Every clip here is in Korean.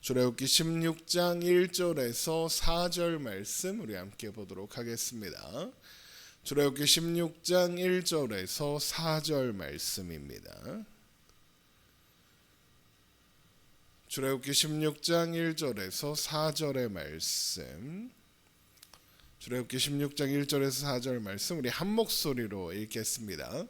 출애굽기 16장 1절에서 4절 말씀 우리 함께 보도록 하겠습니다. 출애굽기 16장 1절에서 4절 말씀입니다. 출애굽기 16장 1절에서 4절의 말씀. 출애굽기 16장 1절에서 4절 말씀 우리 한 목소리로 읽겠습니다.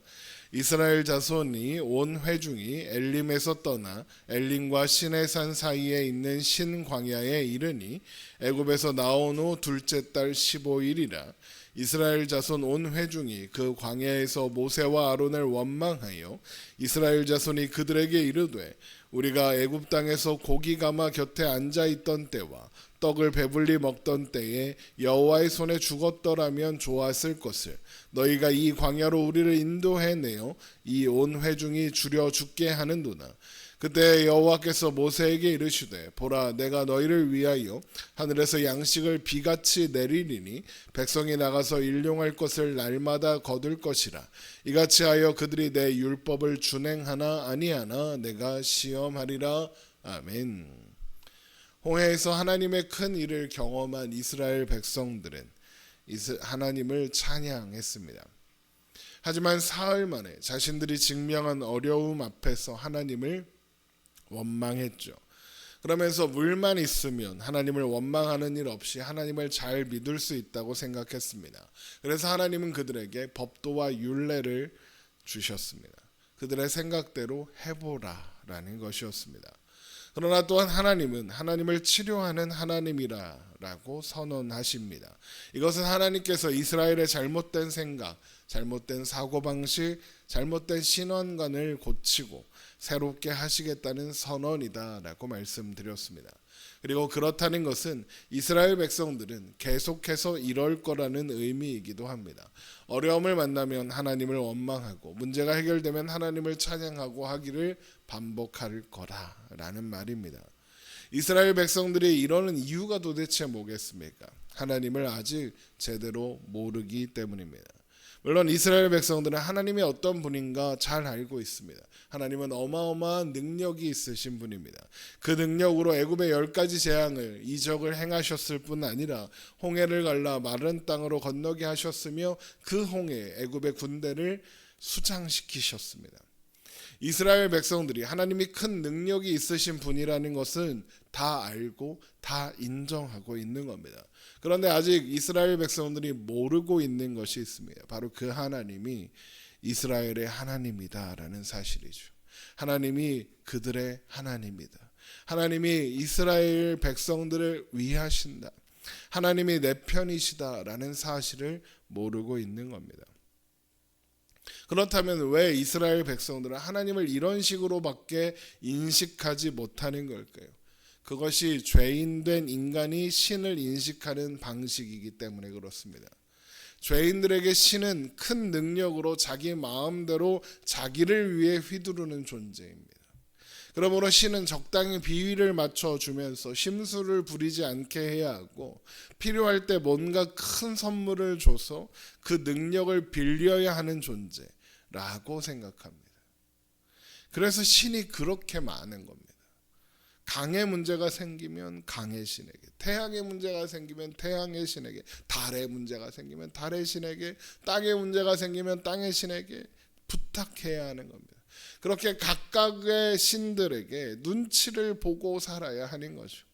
이스라엘 자손이 온 회중이 엘림에서 떠나 엘림과 시내산 사이에 있는 신광야에 이르니 애굽에서 나온 후 둘째 달 15일이라. 이스라엘 자손 온 회중이 그 광야에서 모세와 아론을 원망하여 이스라엘 자손이 그들에게 이르되 우리가 애굽 땅에서 고기 가마 곁에 앉아 있던 때와 떡을 배불리 먹던 때에 여호와의 손에 죽었더라면 좋았을 것을 너희가 이 광야로 우리를 인도해내어 이 온 회중이 줄여 죽게 하는도다. 그때 여호와께서 모세에게 이르시되 보라 내가 너희를 위하여 하늘에서 양식을 비같이 내리리니 백성이 나가서 일용할 것을 날마다 거둘 것이라. 이같이 하여 그들이 내 율법을 준행하나 아니하나 내가 시험하리라. 아멘. 홍해에서 하나님의 큰 일을 경험한 이스라엘 백성들은 하나님을 찬양했습니다. 하지만 사흘 만에 자신들이 직면한 어려움 앞에서 하나님을 원망했죠. 그러면서 물만 있으면 하나님을 원망하는 일 없이 하나님을 잘 믿을 수 있다고 생각했습니다. 그래서 하나님은 그들에게 법도와 율례를 주셨습니다. 그들의 생각대로 해보라라는 것이었습니다. 그러나 또한 하나님은 하나님을 치료하는 하나님이라고 선언하십니다. 이것은 하나님께서 이스라엘의 잘못된 생각, 잘못된 사고방식, 잘못된 신앙관을 고치고 새롭게 하시겠다는 선언이다라고 말씀드렸습니다. 그리고 그렇다는 것은 이스라엘 백성들은 계속해서 이럴 거라는 의미이기도 합니다. 어려움을 만나면 하나님을 원망하고 문제가 해결되면 하나님을 찬양하고 하기를 반복할 거라라는 말입니다. 이스라엘 백성들이 이러는 이유가 도대체 뭐겠습니까? 하나님을 아직 제대로 모르기 때문입니다. 물론 이스라엘 백성들은 하나님이 어떤 분인가 잘 알고 있습니다. 하나님은 어마어마한 능력이 있으신 분입니다. 그 능력으로 애굽의 10가지 재앙을 이적을 행하셨을 뿐 아니라 홍해를 갈라 마른 땅으로 건너게 하셨으며 그 홍해 애굽의 군대를 수장시키셨습니다. 이스라엘 백성들이 하나님이 큰 능력이 있으신 분이라는 것은 다 알고 다 인정하고 있는 겁니다. 그런데 아직 이스라엘 백성들이 모르고 있는 것이 있습니다. 바로 그 하나님이 이스라엘의 하나님이다라는 사실이죠. 하나님이 그들의 하나님이다. 하나님이 이스라엘 백성들을 위하신다. 하나님이 내 편이시다라는 사실을 모르고 있는 겁니다. 그렇다면 왜 이스라엘 백성들은 하나님을 이런 식으로밖에 인식하지 못하는 걸까요? 그것이 죄인된 인간이 신을 인식하는 방식이기 때문에 그렇습니다. 죄인들에게 신은 큰 능력으로 자기 마음대로 자기를 위해 휘두르는 존재입니다. 그러므로 신은 적당히 비위를 맞춰주면서 심술을 부리지 않게 해야 하고 필요할 때 뭔가 큰 선물을 줘서 그 능력을 빌려야 하는 존재라고 생각합니다. 그래서 신이 그렇게 많은 겁니다. 강의 문제가 생기면 강의 신에게, 태양의 문제가 생기면 태양의 신에게, 달의 문제가 생기면 달의 신에게, 땅의 문제가 생기면 땅의 신에게 부탁해야 하는 겁니다. 그렇게 각각의 신들에게 눈치를 보고 살아야 하는 거죠.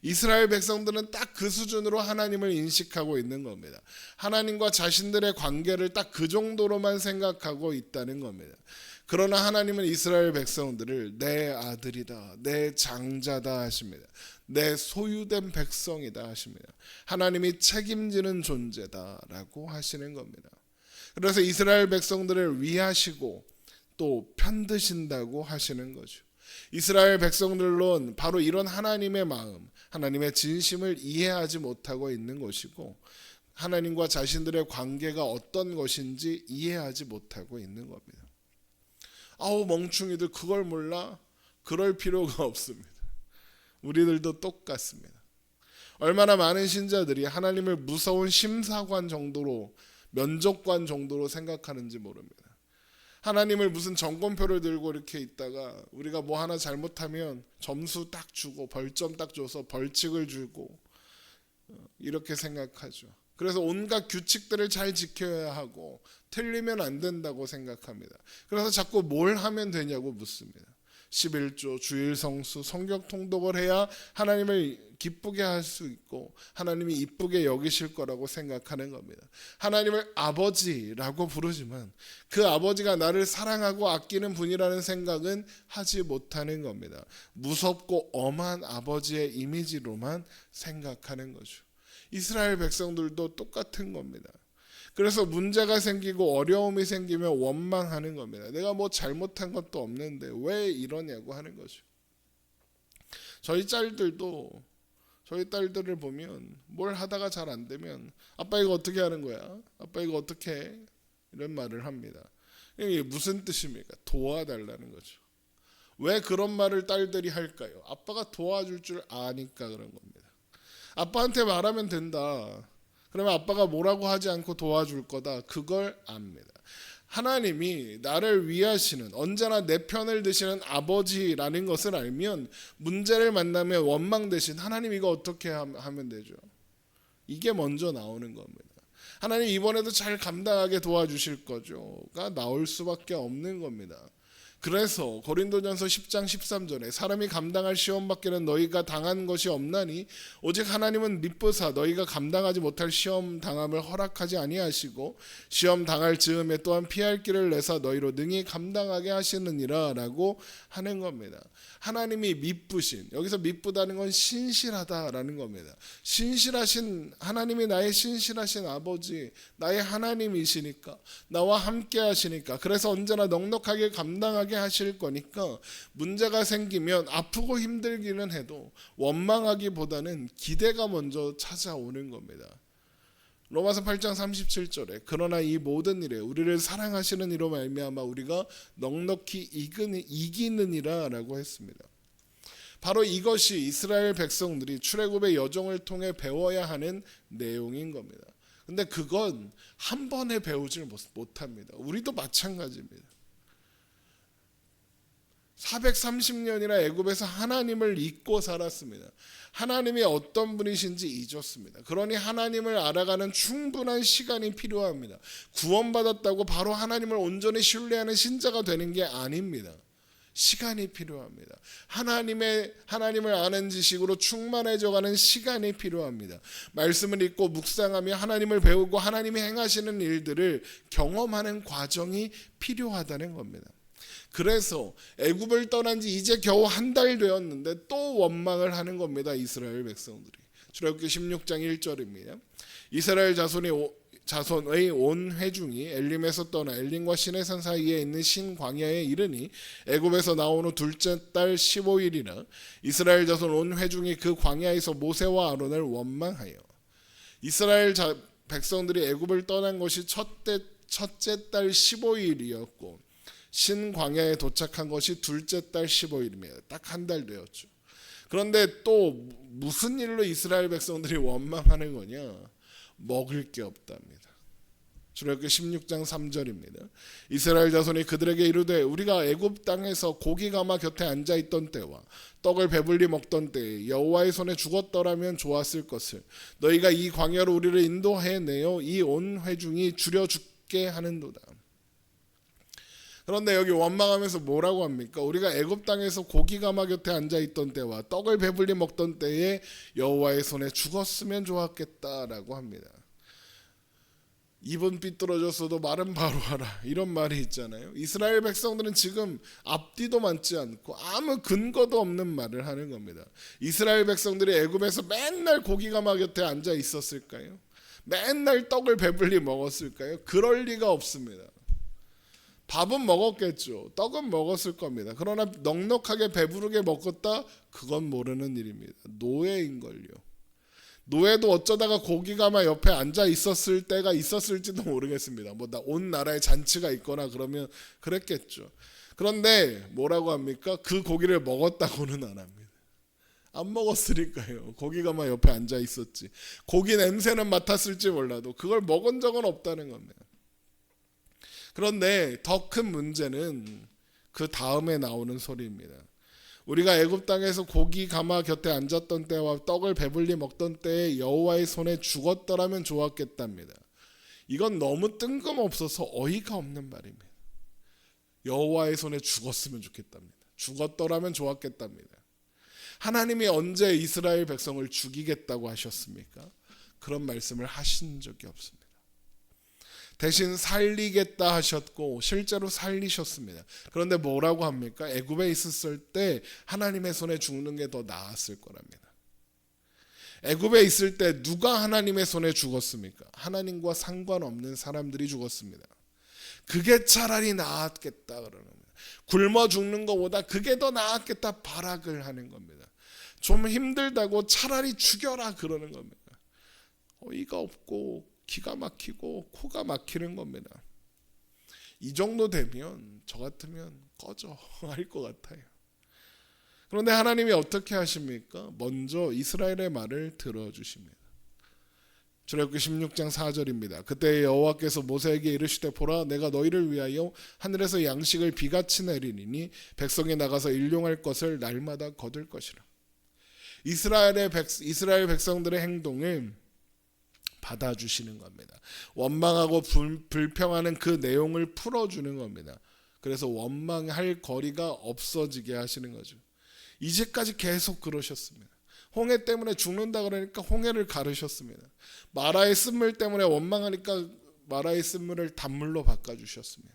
이스라엘 백성들은 딱 그 수준으로 하나님을 인식하고 있는 겁니다. 하나님과 자신들의 관계를 딱 그 정도로만 생각하고 있다는 겁니다. 그러나 하나님은 이스라엘 백성들을 내 아들이다, 내 장자다 하십니다. 내 소유된 백성이다 하십니다. 하나님이 책임지는 존재다라고 하시는 겁니다. 그래서 이스라엘 백성들을 위하시고 또 편드신다고 하시는 거죠. 이스라엘 백성들론 바로 이런 하나님의 마음, 하나님의 진심을 이해하지 못하고 있는 것이고 하나님과 자신들의 관계가 어떤 것인지 이해하지 못하고 있는 겁니다. 아우 멍충이들 그걸 몰라? 그럴 필요가 없습니다. 우리들도 똑같습니다. 얼마나 많은 신자들이 하나님을 무서운 심사관 정도로, 면접관 정도로 생각하는지 모릅니다. 하나님을 무슨 점검표를 들고 이렇게 있다가 우리가 뭐 하나 잘못하면 점수 딱 주고 벌점 딱 줘서 벌칙을 주고 이렇게 생각하죠. 그래서 온갖 규칙들을 잘 지켜야 하고 틀리면 안 된다고 생각합니다. 그래서 자꾸 뭘 하면 되냐고 묻습니다. 11조, 주일 성수, 성경 통독을 해야 하나님을 기쁘게 할 수 있고 하나님이 이쁘게 여기실 거라고 생각하는 겁니다. 하나님을 아버지라고 부르지만 그 아버지가 나를 사랑하고 아끼는 분이라는 생각은 하지 못하는 겁니다. 무섭고 엄한 아버지의 이미지로만 생각하는 거죠. 이스라엘 백성들도 똑같은 겁니다. 그래서 문제가 생기고 어려움이 생기면 원망하는 겁니다. 내가 뭐 잘못한 것도 없는데 왜 이러냐고 하는 거죠. 저희 딸들을 보면 뭘 하다가 잘 안 되면 아빠 이거 어떻게 하는 거야? 아빠 이거 어떻게 해? 이런 말을 합니다. 이게 무슨 뜻입니까? 도와달라는 거죠. 왜 그런 말을 딸들이 할까요? 아빠가 도와줄 줄 아니까 그런 겁니다. 아빠한테 말하면 된다. 그러면 아빠가 뭐라고 하지 않고 도와줄 거다. 그걸 압니다. 하나님이 나를 위하시는 언제나 내 편을 드시는 아버지라는 것을 알면 문제를 만나면 원망 대신 하나님 이거 어떻게 하면 되죠? 이게 먼저 나오는 겁니다. 하나님 이번에도 잘 감당하게 도와주실 거죠가 나올 수밖에 없는 겁니다. 그래서 고린도전서 10장 13절에 사람이 감당할 시험 밖에는 너희가 당한 것이 없나니 오직 하나님은 미쁘사 너희가 감당하지 못할 시험 당함을 허락하지 아니하시고 시험 당할 즈음에 또한 피할 길을 내사 너희로 능히 감당하게 하시느니라 라고 하는 겁니다. 하나님이 미쁘신, 여기서 미쁘다는 건 신실하다라는 겁니다. 신실하신 하나님이 나의 신실하신 아버지, 나의 하나님이시니까 나와 함께 하시니까 그래서 언제나 넉넉하게 감당하게 하실 거니까 문제가 생기면 아프고 힘들기는 해도 원망하기보다는 기대가 먼저 찾아오는 겁니다. 로마서 8장 37절에 그러나 이 모든 일에 우리를 사랑하시는 이로 말미암아 우리가 넉넉히 이기느니라 라고 했습니다. 바로 이것이 이스라엘 백성들이 출애굽의 여정을 통해 배워야 하는 내용인 겁니다. 근데 그건 한 번에 배우질 못합니다. 우리도 마찬가지입니다. 430년이나 애굽에서 하나님을 잊고 살았습니다. 하나님이 어떤 분이신지 잊었습니다. 그러니 하나님을 알아가는 충분한 시간이 필요합니다. 구원받았다고 바로 하나님을 온전히 신뢰하는 신자가 되는 게 아닙니다. 시간이 필요합니다. 하나님을 아는 지식으로 충만해져가는 시간이 필요합니다. 말씀을 읽고 묵상하며 하나님을 배우고 하나님이 행하시는 일들을 경험하는 과정이 필요하다는 겁니다. 그래서 애굽을 떠난 지 이제 겨우 한 달 되었는데 또 원망을 하는 겁니다. 이스라엘 백성들이. 출애굽기 16장 1절입니다. 이스라엘 자손의 온 회중이 엘림에서 떠나 엘림과 시내산 사이에 있는 신광야에 이르니 애굽에서 나온 후 둘째 달 15일이나 이스라엘 자손 온 회중이 그 광야에서 모세와 아론을 원망하여 이스라엘 백성들이 애굽을 떠난 것이 첫째 달 15일이었고 신광야에 도착한 것이 둘째 달 15일입니다. 딱 한 달 되었죠. 그런데 또 무슨 일로 이스라엘 백성들이 원망하는 거냐? 먹을 게 없답니다. 출애굽기 16장 3절입니다. 이스라엘 자손이 그들에게 이르되 우리가 애굽 땅에서 고기 가마 곁에 앉아 있던 때와 떡을 배불리 먹던 때에 여호와의 손에 죽었더라면 좋았을 것을 너희가 이 광야로 우리를 인도해 내어 이 온 회중이 줄여 죽게 하는도다. 그런데 여기 원망하면서 뭐라고 합니까? 우리가 애굽 땅에서 고기 가마 곁에 앉아 있던 때와 떡을 배불리 먹던 때에 여호와의 손에 죽었으면 좋았겠다라고 합니다. 입은 삐뚤어졌어도 말은 바로 하라 이런 말이 있잖아요. 이스라엘 백성들은 지금 앞뒤도 맞지 않고 아무 근거도 없는 말을 하는 겁니다. 이스라엘 백성들이 애굽에서 맨날 고기 가마 곁에 앉아 있었을까요? 맨날 떡을 배불리 먹었을까요? 그럴 리가 없습니다. 밥은 먹었겠죠. 떡은 먹었을 겁니다. 그러나 넉넉하게 배부르게 먹었다? 그건 모르는 일입니다. 노예인걸요. 노예도 어쩌다가 고기가마 옆에 앉아 있었을 때가 있었을지도 모르겠습니다. 온 나라에 잔치가 있거나 그러면 그랬겠죠. 그런데 뭐라고 합니까? 그 고기를 먹었다고는 안 합니다. 안 먹었으니까요. 고기가마 옆에 앉아 있었지. 고기 냄새는 맡았을지 몰라도 그걸 먹은 적은 없다는 겁니다. 그런데 더 큰 문제는 그 다음에 나오는 소리입니다. 우리가 애굽 땅에서 고기 가마 곁에 앉았던 때와 떡을 배불리 먹던 때에 여호와의 손에 죽었더라면 좋았겠답니다. 이건 너무 뜬금없어서 어이가 없는 말입니다. 여호와의 손에 죽었으면 좋겠답니다. 죽었더라면 좋았겠답니다. 하나님이 언제 이스라엘 백성을 죽이겠다고 하셨습니까? 그런 말씀을 하신 적이 없습니다. 대신 살리겠다 하셨고 실제로 살리셨습니다. 그런데 뭐라고 합니까? 애굽에 있었을 때 하나님의 손에 죽는 게 더 나았을 거랍니다. 애굽에 있을 때 누가 하나님의 손에 죽었습니까? 하나님과 상관없는 사람들이 죽었습니다. 그게 차라리 나았겠다 그러는 겁니다. 굶어 죽는 것보다 그게 더 나았겠다 발악을 하는 겁니다. 좀 힘들다고 차라리 죽여라 그러는 겁니다. 어이가 없고 기가 막히고 코가 막히는 겁니다. 이 정도 되면 저 같으면 꺼져 할 것 같아요. 그런데 하나님이 어떻게 하십니까? 먼저 이스라엘의 말을 들어주십니다. 출애굽기 16장 4절입니다. 그때 여호와께서 모세에게 이르시되 보라 내가 너희를 위하여 하늘에서 양식을 비같이 내리니 백성이 나가서 일용할 것을 날마다 거둘 것이라. 이스라엘 백성들의 행동을 받아주시는 겁니다. 원망하고 불평하는 그 내용을 풀어주는 겁니다. 그래서 원망할 거리가 없어지게 하시는 거죠. 이제까지 계속 그러셨습니다. 홍해 때문에 죽는다 그러니까 홍해를 가르셨습니다. 마라의 쓴물 때문에 원망하니까 마라의 쓴물을 단물로 바꿔주셨습니다.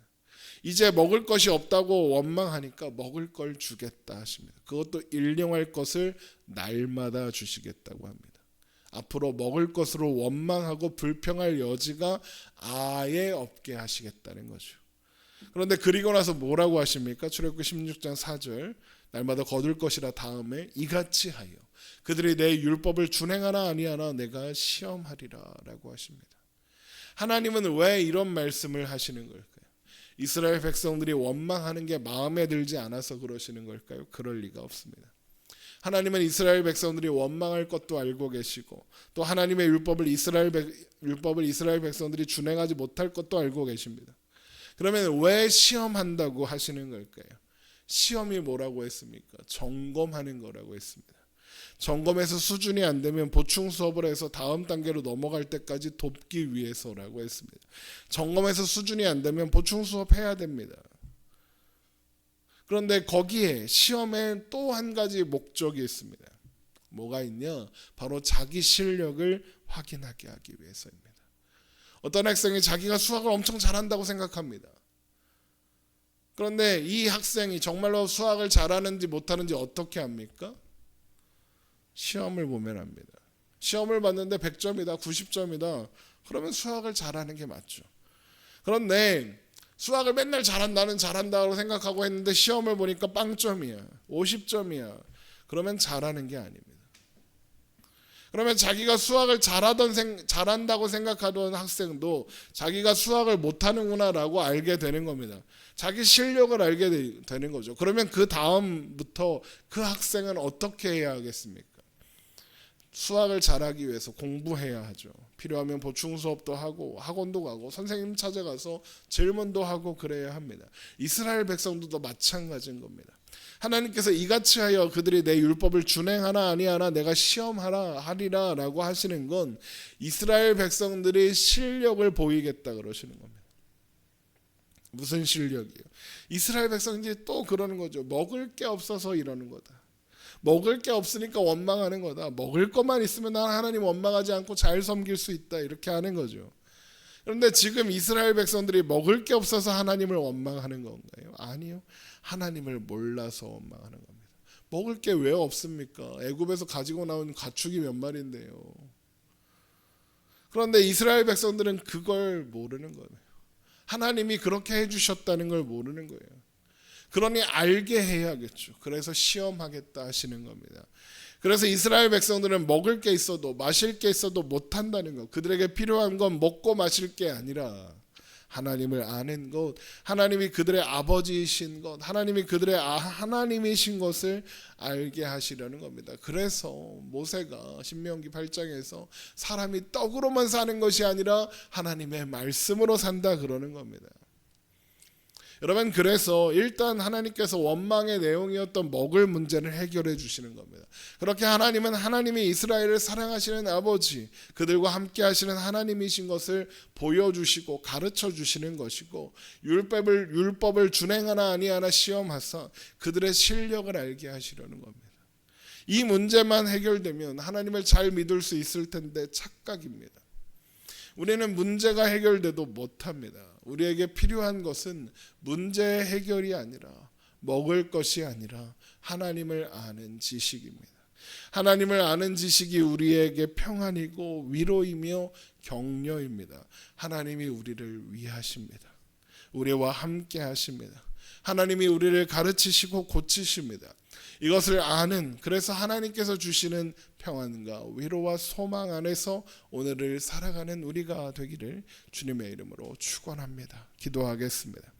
이제 먹을 것이 없다고 원망하니까 먹을 걸 주겠다 하십니다. 그것도 일용할 것을 날마다 주시겠다고 합니다. 앞으로 먹을 것으로 원망하고 불평할 여지가 아예 없게 하시겠다는 거죠. 그런데 그리고 나서 뭐라고 하십니까? 출애굽기 16장 4절 날마다 거둘 것이라 다음에 이같이 하여 그들이 내 율법을 준행하나 아니하나 내가 시험하리라 라고 하십니다. 하나님은 왜 이런 말씀을 하시는 걸까요? 이스라엘 백성들이 원망하는 게 마음에 들지 않아서 그러시는 걸까요? 그럴 리가 없습니다. 하나님은 이스라엘 백성들이 원망할 것도 알고 계시고 또 하나님의 율법을 이스라엘 백성들이 준행하지 못할 것도 알고 계십니다. 그러면 왜 시험한다고 하시는 걸까요? 시험이 뭐라고 했습니까? 점검하는 거라고 했습니다. 점검에서 수준이 안 되면 보충 수업을 해서 다음 단계로 넘어갈 때까지 돕기 위해서라고 했습니다. 점검에서 수준이 안 되면 보충 수업 해야 됩니다. 그런데 거기에 시험에 또 한 가지 목적이 있습니다. 뭐가 있냐? 바로 자기 실력을 확인하게 하기 위해서입니다. 어떤 학생이 자기가 수학을 엄청 잘한다고 생각합니다. 그런데 이 학생이 정말로 수학을 잘하는지 못하는지 어떻게 합니까? 시험을 보면 합니다. 시험을 봤는데 100점이다, 90점이다. 그러면 수학을 잘하는 게 맞죠. 그런데 수학을 맨날 나는 잘한다고 생각하고 했는데 시험을 보니까 빵점이야, 50점이야. 그러면 잘하는 게 아닙니다. 그러면 자기가 수학을 잘한다고 생각하던 학생도 자기가 수학을 못하는구나라고 알게 되는 겁니다. 자기 실력을 알게 되는 거죠. 그러면 그 다음부터 그 학생은 어떻게 해야 하겠습니까? 수학을 잘하기 위해서 공부해야 하죠. 필요하면 보충 수업도 하고 학원도 가고 선생님 찾아가서 질문도 하고 그래야 합니다. 이스라엘 백성들도 마찬가지인 겁니다. 하나님께서 이같이 하여 그들이 내 율법을 준행하나 아니하나 내가 시험하리라 라고 하시는 건 이스라엘 백성들이 실력을 보이겠다 그러시는 겁니다. 무슨 실력이요? 이스라엘 백성들이 또 그러는 거죠. 먹을 게 없어서 이러는 거다. 먹을 게 없으니까 원망하는 거다. 먹을 것만 있으면 난 하나님 원망하지 않고 잘 섬길 수 있다. 이렇게 하는 거죠. 그런데 지금 이스라엘 백성들이 먹을 게 없어서 하나님을 원망하는 건가요? 아니요. 하나님을 몰라서 원망하는 겁니다. 먹을 게 왜 없습니까? 애굽에서 가지고 나온 가축이 몇 마리인데요. 그런데 이스라엘 백성들은 그걸 모르는 거예요. 하나님이 그렇게 해주셨다는 걸 모르는 거예요. 그러니 알게 해야겠죠. 그래서 시험하겠다 하시는 겁니다. 그래서 이스라엘 백성들은 먹을 게 있어도 마실 게 있어도 못한다는 것. 그들에게 필요한 건 먹고 마실 게 아니라 하나님을 아는 것, 하나님이 그들의 아버지이신 것, 하나님이 그들의 하나님이신 것을 알게 하시려는 겁니다. 그래서 모세가 신명기 8장에서 사람이 떡으로만 사는 것이 아니라 하나님의 말씀으로 산다 그러는 겁니다. 여러분, 그래서 일단 하나님께서 원망의 내용이었던 먹을 문제를 해결해 주시는 겁니다. 그렇게 하나님은 하나님이 이스라엘을 사랑하시는 아버지, 그들과 함께 하시는 하나님이신 것을 보여주시고 가르쳐 주시는 것이고, 율법을 준행하나 아니하나 시험하사 그들의 실력을 알게 하시려는 겁니다. 이 문제만 해결되면 하나님을 잘 믿을 수 있을 텐데 착각입니다. 우리는 문제가 해결돼도 못합니다. 우리에게 필요한 것은 문제 해결이 아니라, 먹을 것이 아니라 하나님을 아는 지식입니다. 하나님을 아는 지식이 우리에게 평안이고 위로이며 격려입니다. 하나님이 우리를 위하십니다. 우리와 함께 하십니다. 하나님이 우리를 가르치시고 고치십니다. 이것을 아는, 그래서 하나님께서 주시는 평안과 위로와 소망 안에서 오늘을 살아가는 우리가 되기를 주님의 이름으로 축원합니다. 기도하겠습니다.